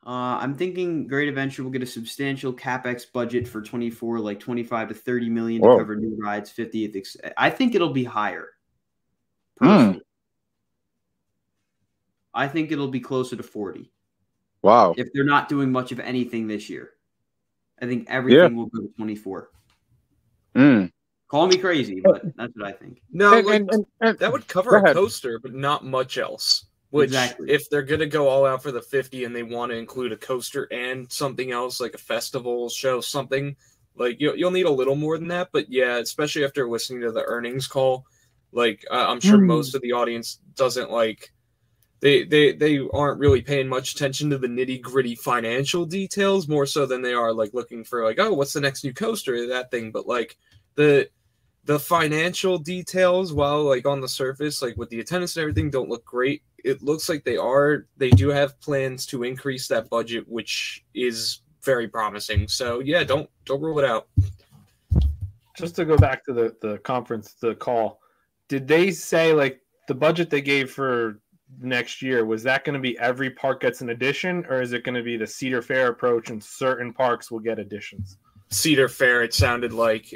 I'm thinking Great Adventure will get a substantial capex budget for 24, like 25 to 30 million to Whoa. cover new rides, 50th. I think it'll be higher. Mm. Personally, I think it'll be closer to 40. Wow. If they're not doing much of anything this year, I think Yeah. everything will go to 24. Mm. Call me crazy, but that's what I think. No, And that would cover go a ahead. coaster, but not much else. Which, Exactly. if they're going to go all out for the 50 and they want to include a coaster and something else, like a festival show, something, like you'll need a little more than that. But yeah, especially after listening to the earnings call, like I'm sure most of the audience doesn't like, they aren't really paying much attention to the nitty-gritty financial details, more so than they are like looking for like, oh, what's the next new coaster or that thing. But like the financial details, while like on the surface, like with the attendance and everything, don't look great. It looks like they do have plans to increase that budget, which is very promising. So yeah, don't rule it out. Just to go back to the conference, the call, did they say like the budget they gave for next year, was that going to be every park gets an addition, or is it going to be the Cedar Fair approach and certain parks will get additions? Cedar Fair, it sounded like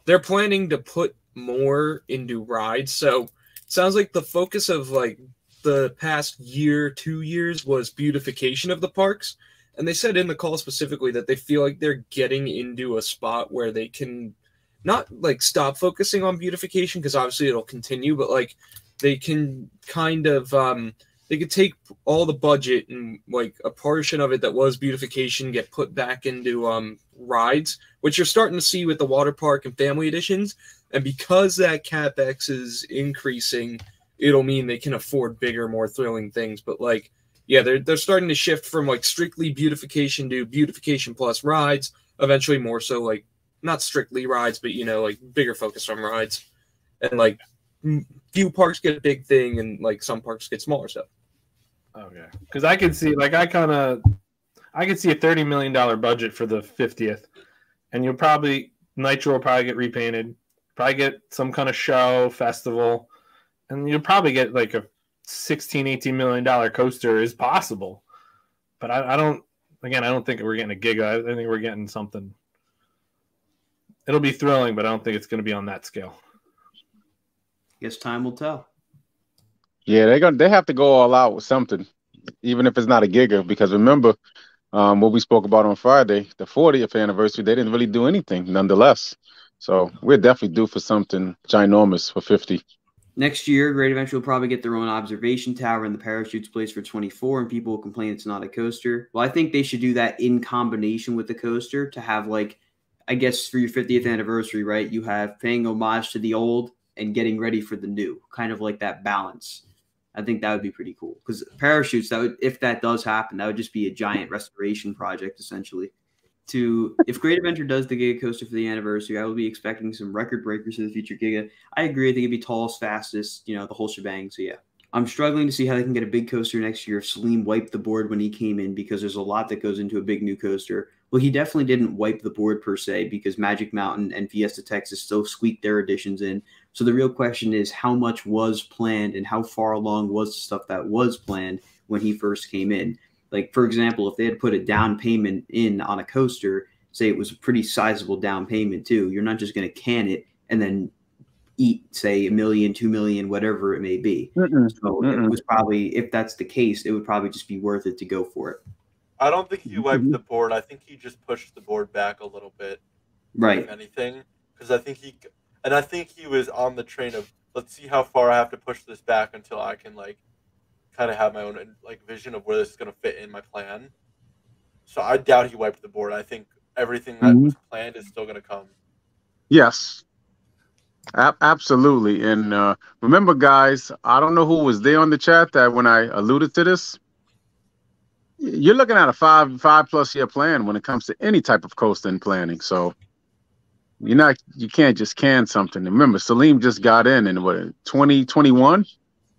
they're planning to put more into rides. So it sounds like the focus of like the past year, 2 years was beautification of the parks. And they said in the call specifically that they feel like they're getting into a spot where they can not like stop focusing on beautification, because obviously it'll continue, but like they can kind of they could take all the budget and like a portion of it that was beautification get put back into rides, which you're starting to see with the water park and family editions. And because that capex is increasing, it'll mean they can afford bigger, more thrilling things. But like, yeah, they're starting to shift from like strictly beautification to beautification plus rides, eventually more so like not strictly rides, but you know, like bigger focus on rides. And like few parks get a big thing and like some parks get smaller stuff. Okay. Because I could see like I could see a $30 million budget for the 50th, and Nitro will probably get repainted, probably get some kind of show, festival, and you'll probably get like a $16-18 million coaster is possible. But I don't think we're getting a giga. I think we're getting something. It'll be thrilling, but I don't think it's going to be on that scale. Guess time will tell. Yeah, they have to go all out with something, even if it's not a giga. Because remember, what we spoke about on Friday, the 40th anniversary, they didn't really do anything, nonetheless. So we're definitely due for something ginormous for 50. Next year, Great Adventure will probably get their own observation tower and the parachutes place for 24, and people will complain it's not a coaster. Well, I think they should do that in combination with the coaster to have, like, I guess for your 50th anniversary, right, you have paying homage to the old and getting ready for the new, kind of like that balance. I think that would be pretty cool, because parachutes, if that does happen, that would just be a giant restoration project, essentially. If Great Adventure does the Giga Coaster for the anniversary, I will be expecting some record breakers for the future Giga. I agree. I think it'd be tallest, fastest, the whole shebang. So yeah, I'm struggling to see how they can get a big coaster next year if Salim wiped the board when he came in, because there's a lot that goes into a big new coaster. Well, he definitely didn't wipe the board per se, because Magic Mountain and Fiesta Texas still squeaked their additions in. So the real question is how much was planned and how far along was the stuff that was planned when he first came in. Like, for example, if they had put a down payment in on a coaster, say it was a pretty sizable down payment too, you're not just going to can it and then eat, say, $1 million, $2 million, whatever it may be. So it was probably, if that's the case, it would probably just be worth it to go for it. I don't think he wiped the board. I think he just pushed the board back a little bit. Right. If anything. Because I think he was on the train of, let's see how far I have to push this back until I can, like, kind of have my own like vision of where this is going to fit in my plan. So I doubt he wiped the board. I think everything that was planned is still going to come. Yes, absolutely. And remember, guys, I don't know who was there on the chat that when I alluded to this, you're looking at a five plus year plan when it comes to any type of coaster and planning. So you can't just can something. And remember, Salim just got in 2021.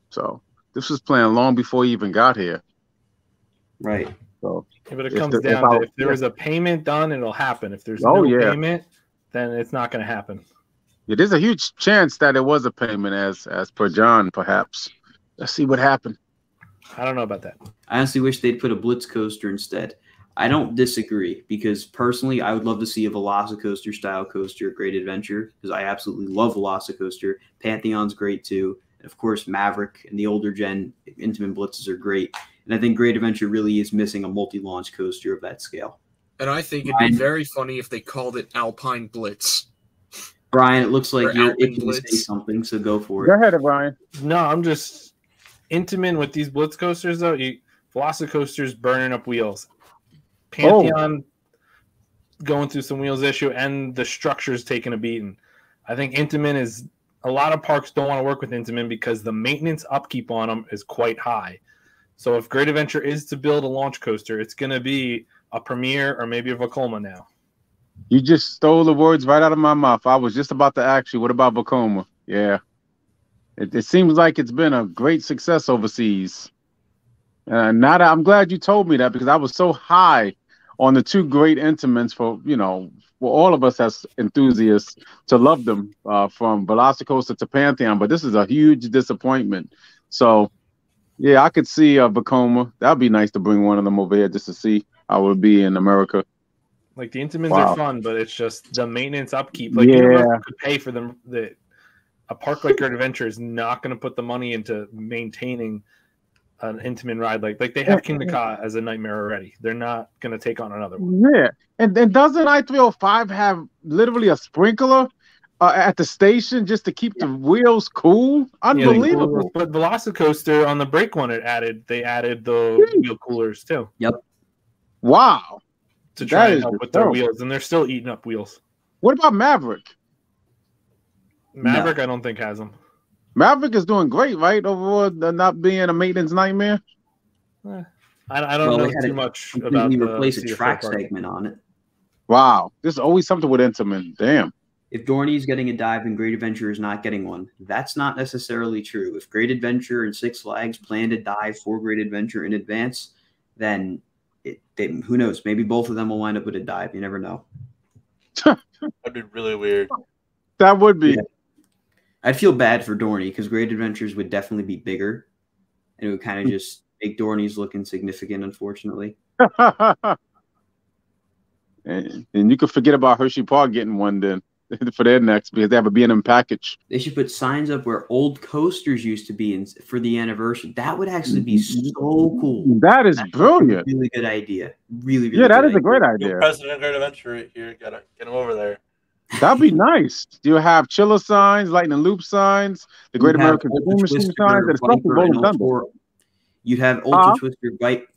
So this was planned long before he even got here. Right. So, yeah, but it comes down to if there is a payment done, it'll happen. If there's no payment, then it's not going to happen. Yeah, there's a huge chance that it was a payment, as per John, perhaps. Let's see what happened. I don't know about that. I honestly wish they'd put a Blitz coaster instead. I don't disagree because personally, I would love to see a Velocicoaster style coaster at Great Adventure because I absolutely love Velocicoaster. Pantheon's great too. And of course, Maverick and the older gen Intamin Blitzes are great. And I think Great Adventure really is missing a multi-launch coaster of that scale. And I think it'd be very funny if they called it Alpine Blitz. Brian, it looks like Or you're Alpine itching to say Blitz. something, so go for Go it. ahead, Brian. No, I'm just Intamin with these Blitz coasters though. Velocicoaster's burning up wheels. Pantheon going through some wheels issue, and the structure's taking a beating. I think Intamin is a lot of parks don't want to work with Intamin because the maintenance upkeep on them is quite high. So if Great Adventure is to build a launch coaster, it's going to be a Premier or maybe a Vekoma now. You just stole the words right out of my mouth. I was just about to ask you, what about Vekoma? Yeah. It seems like it's been a great success overseas. Now that I'm glad you told me that because I was so high on the two great Intamins for all of us as enthusiasts to love them from Velocicoaster to Pantheon, but this is a huge disappointment. So, yeah, I could see Vekoma. That'd be nice to bring one of them over here just to see how it would be in America. Like the Intamins are fun, but it's just the maintenance upkeep. Like could pay for them. A park like Great Adventure is not going to put the money into maintaining an Intamin ride like they have King Ka as a nightmare already. They're not going to take on another one. Yeah, and doesn't I-305 have literally a sprinkler at the station just to keep the wheels cool? Unbelievable. But Velocicoaster on the brake one, they added the wheel coolers too. Yep. Wow. To try and help with their wheels, and they're still eating up wheels. What about Maverick? Maverick, no. I don't think has them. Maverick is doing great, right? Overall, not being a maintenance nightmare. I don't know too much about the replace a track segment on it. Wow, there's always something with Intamin. Damn. If Dorney's getting a dive and Great Adventure is not getting one, that's not necessarily true. If Great Adventure and Six Flags plan to dive for Great Adventure in advance, then who knows? Maybe both of them will wind up with a dive. You never know. That'd be really weird. That would be. Yeah. I'd feel bad for Dorney because Great Adventures would definitely be bigger, and it would kind of just make Dorney's look insignificant, unfortunately. and you could forget about Hershey Park getting one then for their next because they have a B&M package. They should put signs up where old coasters used to be for the anniversary. That would actually be so cool. That is brilliant. Really good idea. Really, really. Yeah, that is a great idea. New president of Great Adventure here. Get him over there. That'd be nice. You have chiller signs, lightning loop signs, the Great American Boom Machine signs, and especially Rolling Thunder. You'd have Ultra Twister Viper.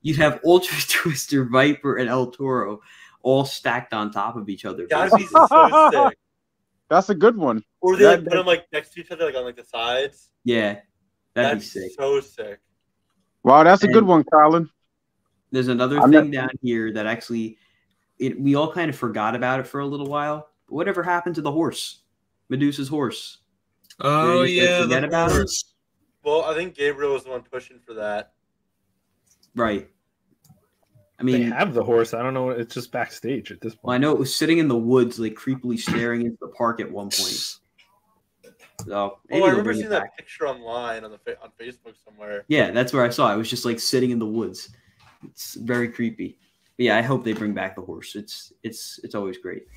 You'd have Ultra Twister Viper and El Toro all stacked on top of each other. That'd be so sick. That's a good one. Or they put them next to each other, on the sides. Yeah, that'd be sick. So sick. Wow, that's a good one, Colin. There's another thing down here that actually. We all kind of forgot about it for a little while. But whatever happened to the horse? Medusa's horse. Oh, yeah. Forget about it? Well, I think Gabriel was the one pushing for that. Right. I mean, they have the horse. I don't know. It's just backstage at this point. Well, I know it was sitting in the woods, creepily staring into the park at one point. So, I remember seeing that picture online on Facebook somewhere. Yeah, that's where I saw it. It was just sitting in the woods. It's very creepy. But yeah, I hope they bring back the horse. It's always great.